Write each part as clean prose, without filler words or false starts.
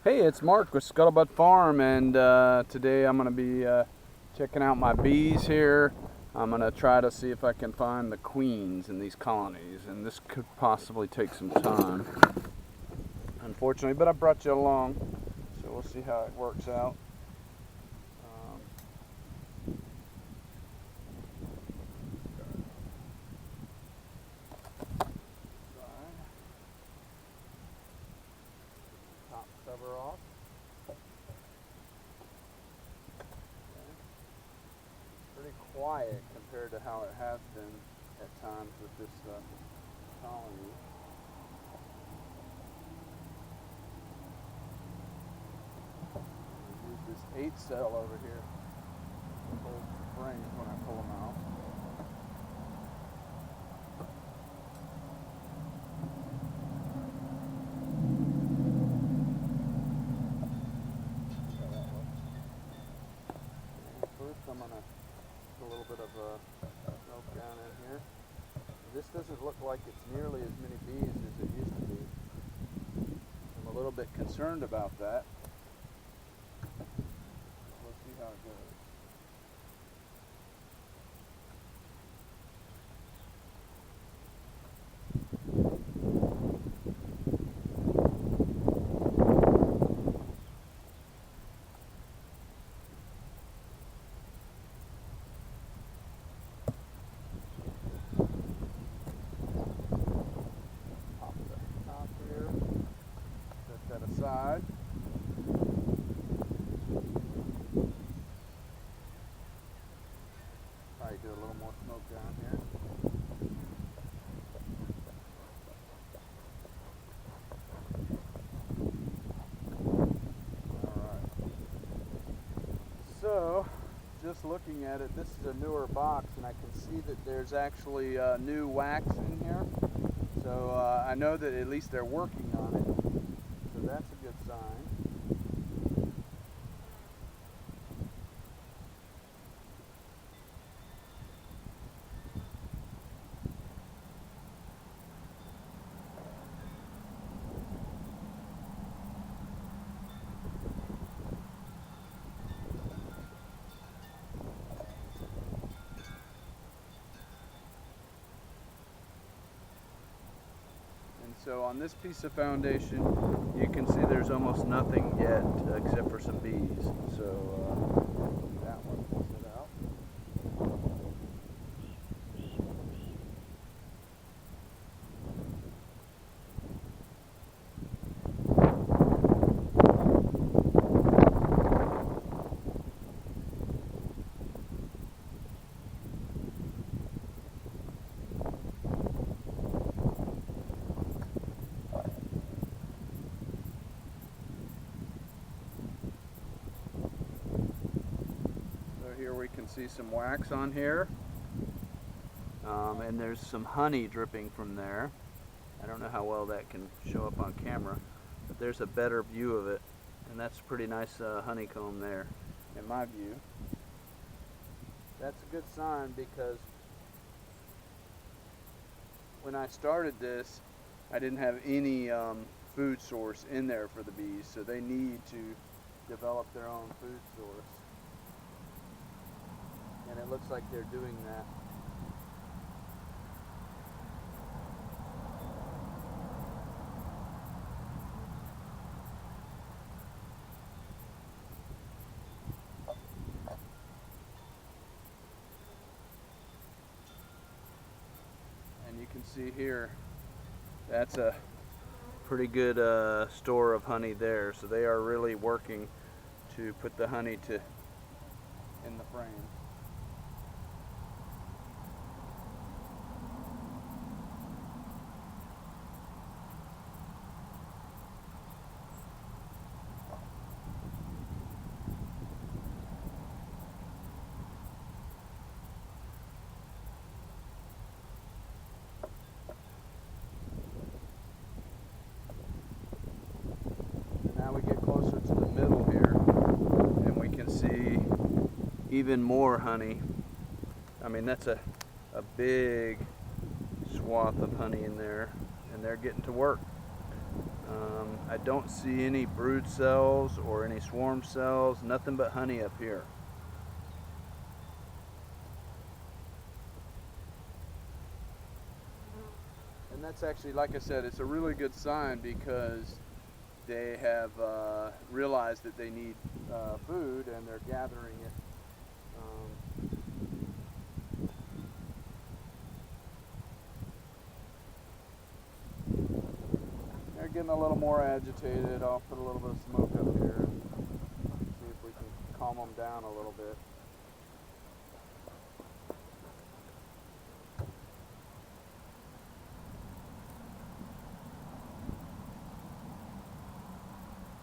Hey, it's Mark with Scuttlebutt.farm, and today I'm going to be checking out my bees here. I'm going to try to see if I can find the queens in these colonies, and this could possibly take some time, unfortunately, but I brought you along, so we'll see how it works out. Top cover off. Pretty quiet compared to how it has been at times with this colony. Use this 8 cell over here to hold the frames when I pull them out. First I'm going to put a little bit of smoke down in here. This doesn't look like it's nearly as many bees as it used to be. I'm a little bit concerned about that. We'll see how it goes. Aside. Probably do a little more smoke down here. Alright. So, just looking at it, this is a newer box, and I can see that there's actually new wax in here. So I know that at least they're working on it. So that's a good sign. So on this piece of foundation, you can see there's almost nothing yet except for some bees. So that one will sit out. Here we can see some wax on here, and there's some honey dripping from there. I don't know how well that can show up on camera, but there's a better view of it, and that's a pretty nice honeycomb there, in my view. That's a good sign, because when I started this, I didn't have any food source in there for the bees, so they need to develop their own food source. And it looks like they're doing that. And you can see here, that's a pretty good store of honey there. So they are really working to put the honey in the frame. Now we get closer to the middle here, and we can see even more honey. I mean, that's a big swath of honey in there. and they're getting to work. I don't see any brood cells or any swarm cells, nothing but honey up here. And that's actually, like I said, it's a really good sign because they have realized that they need food and they're gathering it. They're getting a little more agitated. I'll put a little bit of smoke up here and see if we can calm them down a little bit.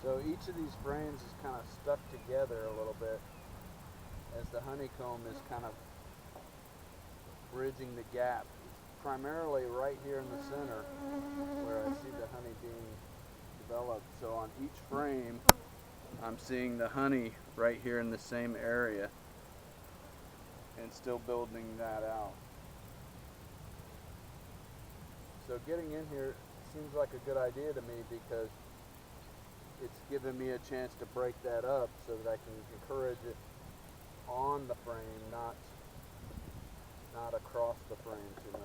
So each of these frames is kind of stuck together a little bit as the honeycomb is kind of bridging the gap. It's primarily right here in the center where I see the honey being developed. So on each frame, I'm seeing the honey right here in the same area and still building that out. So getting in here seems like a good idea to me because it's given me a chance to break that up so that I can encourage it on the frame, not across the frame too much.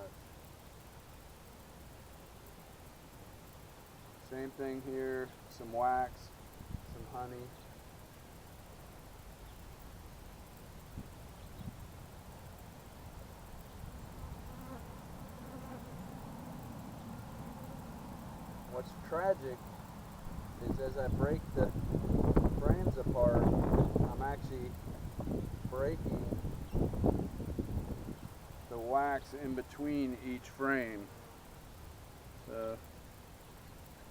Same thing here, some wax, some honey. What's tragic is as I break the frames apart, I'm actually breaking the wax in between each frame. So,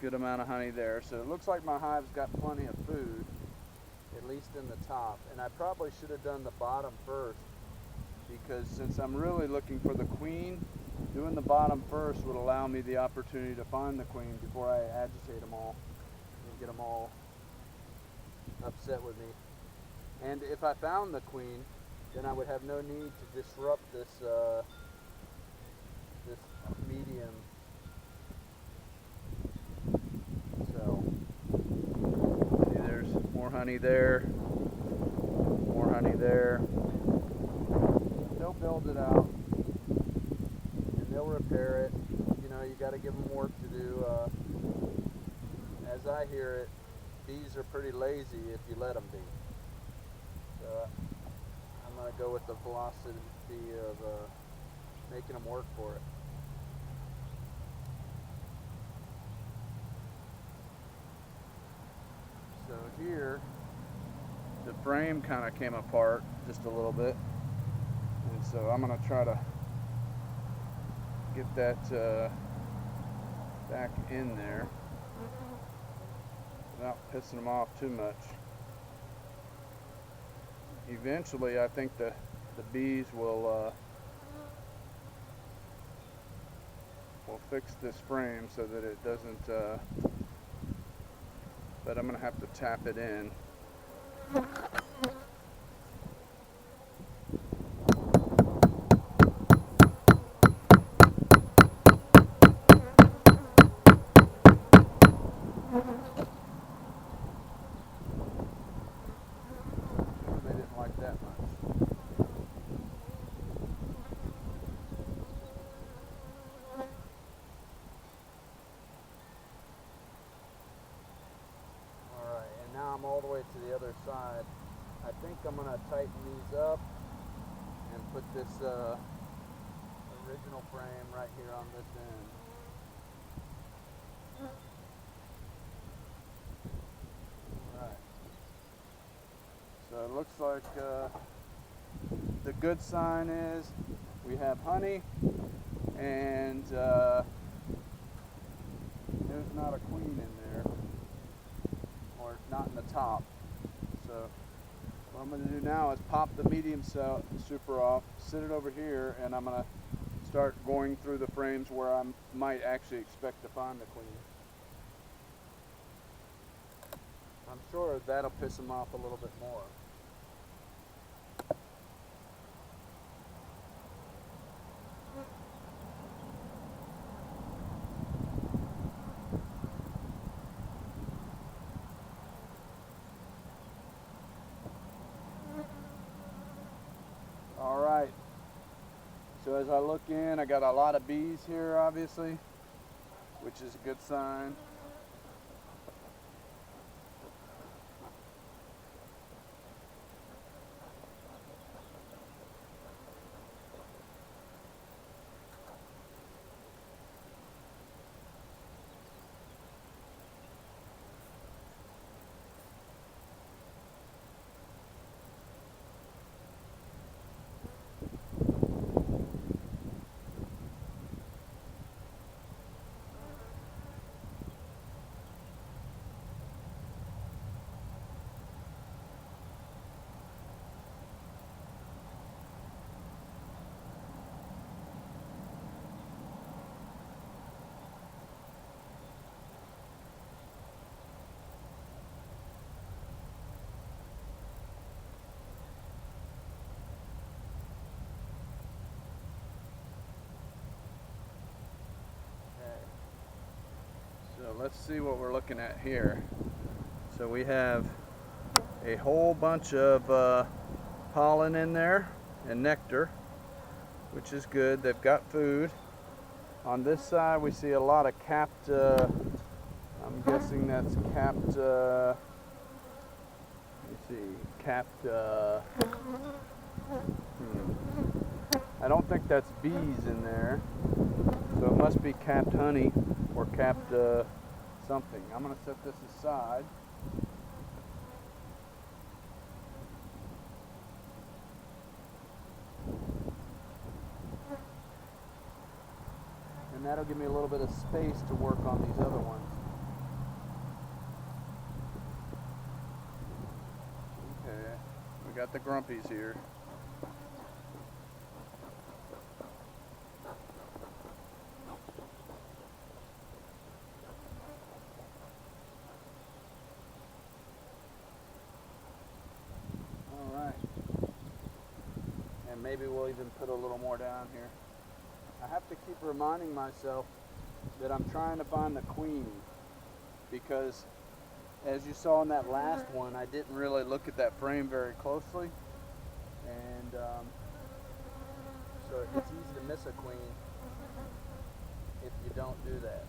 good amount of honey there. So it looks like my hive's got plenty of food, at least in the top. And I probably should have done the bottom first because since I'm really looking for the queen, doing the bottom first would allow me the opportunity to find the queen before I agitate them all and get them all upset with me. And if I found the queen, then I would have no need to disrupt this this medium. So, see, there's more honey there, more honey there. They'll build it out and they'll repair it. You know, you got to give them work to do. As I hear it, bees are pretty lazy if you let them be. So I'm going to go with the philosophy of making them work for it. So here, the frame kind of came apart just a little bit. And so I'm going to try to get that back in there without pissing them off too much. Eventually, I think the bees will fix this frame so that it doesn't, but I'm going to have to tap it in. They didn't like that much. I'm all the way to the other side. I think I'm going to tighten these up and put this original frame right here on this end. Alright. So it looks like the good sign is we have honey and there's not a queen in there. Or not in the top. So what I'm going to do now is pop the medium cell super off, sit it over here, and I'm going to start going through the frames where I might actually expect to find the queen. I'm sure that'll piss them off a little bit more. as I look in, I got a lot of bees here, obviously, which is a good sign. So let's see what we're looking at here. So we have a whole bunch of pollen in there and nectar, which is good. They've got food. On this side we see a lot of capped, I'm guessing that's capped, let me see, capped, I don't think that's bees in there, so it must be capped honey or capped something. I'm going to set this aside. And that'll give me a little bit of space to work on these other ones. Okay, we got the grumpies here. Alright. And maybe we'll even put a little more down here. I have to keep reminding myself that I'm trying to find the queen, because as you saw in that last one, I didn't really look at that frame very closely, and so it's easy to miss a queen if you don't do that.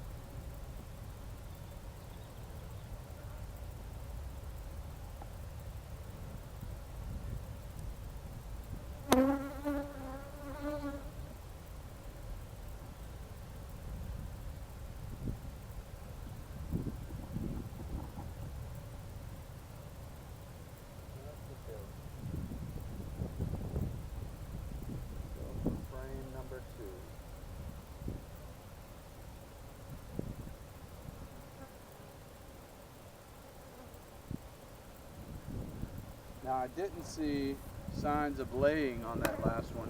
Now I didn't see signs of laying on that last one.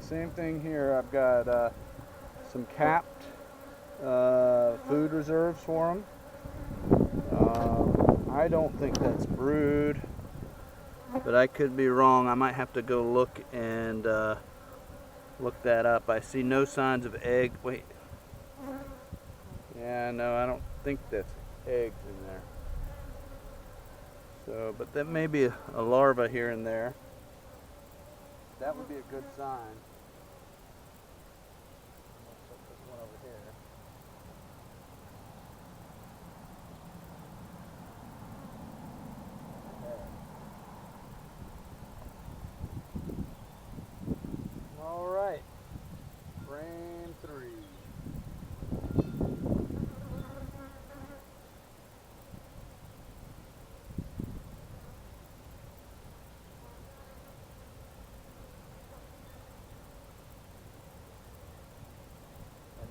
Same thing here. I've got some capped food reserves for them. I don't think that's brood, but I could be wrong. I might have to go look and look that up. I see no signs of egg. Wait. Yeah, no, I don't think that's eggs in there. So, but that may be a larva here and there. That would be a good sign. I'll put this one over here. Okay. All right. Frame 3.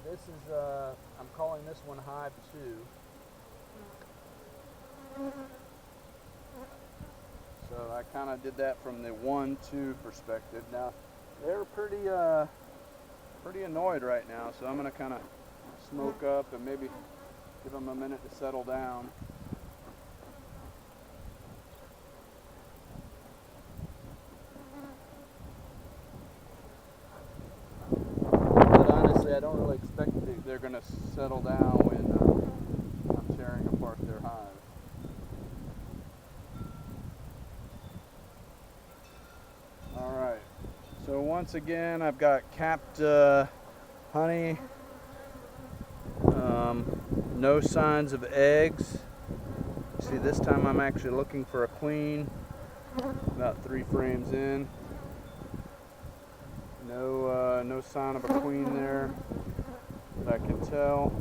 This is, I'm calling this one hive 2. So I kind of did that from the 1-2 perspective. Now, they're pretty annoyed right now, so I'm going to kind of smoke up and maybe give them a minute to settle down. I don't really expect they're going to settle down when I'm tearing apart their hive. Alright, so once again, I've got capped honey. No signs of eggs. See, this time I'm actually looking for a queen. About 3 frames in. No sign of a queen there that I can tell.